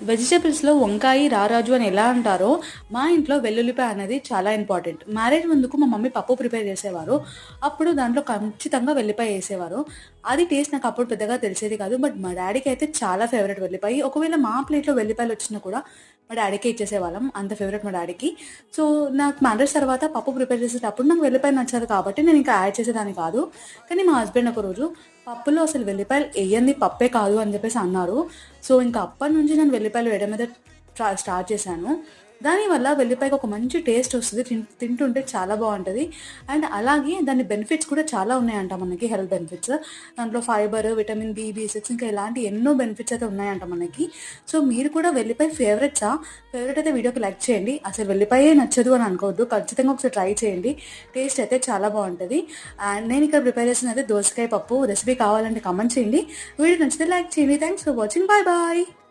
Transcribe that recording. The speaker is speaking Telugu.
వెజిటబుల్స్‌లో వంకాయ, రారాజు అని ఎలా అంటారో, మా ఇంట్లో వెల్లుల్లిపాయ అనేది చాలా ఇంపార్టెంట్. మ్యారేజ్ ముందుకు మా మమ్మీ పప్పు ప్రిపేర్ చేసేవారు. అప్పుడు దాంట్లో ఖచ్చితంగా వెల్లిపాయ ఏసేవారు. అది టేస్ట్ నాకు అప్పుడు పెద్దగా తెలిసేది కాదు. బట్ మా డ్యాడీకి అయితే చాలా ఫేవరెట్ వెల్లిపాయ. ఒకవేళ మా ప్లేట్‌లో వెల్లిపాయలొచ్చినా కూడా మా డ్యాడీకే ఇచ్చేసేవాళ్ళం. అంత ఫేవరెట్ మా డ్యాడీకి. సో, నాకు మ్యారేజ్ తర్వాత పప్పు ప్రిపేర్ చేసేటప్పుడు నాకు వెల్లిపాయ నచ్చదు కాబట్టి నేను ఇంకా యాడ్ చేసేదాన్ని కాదు. కానీ మా హస్బెండ్ ఒకరోజు పప్పులో అసలు వెల్లిపాయలు ఎయ్యంది పప్పే కాదు అని చెప్పేసి అన్నారు. సో, ఇంక అప్పటినుంచి నేను వెల్లిపాయలు వేయడం మీద స్టార్ట్ చేశాను. దానివల్ల వెల్లిపాయకి ఒక మంచి టేస్ట్ వస్తది. తింటుంటే చాలా బావుంటది. అండ్ అలాగే దాని బెనిఫిట్స్ కూడా చాలా ఉన్నాయంట మనకి, హెల్త్ బెనిఫిట్స్. దాంట్లో ఫైబర్, విటమిన్ బి, బి6 ఇంకా ఇలాంటి ఎన్నో బెనిఫిట్స్ అయితే ఉన్నాయంట మనకి. సో, మీరు కూడా వెల్లిపాయ ఫేవరెట్సా? ఫేవరెట్ అయితే వీడియోకి లైక్ చేయండి. అసలు వెల్లిపాయే నచ్చదు అని అనుకోవద్దు. ఖచ్చితంగా ఒకసారి ట్రై చేయండి. టేస్ట్ అయితే చాలా బావుంటది. అండ్ నేను ఇక్కడ ప్రిపేర్ చేసిందయితే దోసకాయ పప్పు. రెసిపీ కావాలంటే కామెంట్ చేయండి. వీడియో నచ్చితే లైక్ చేయండి. Thanks for watching. Bye bye.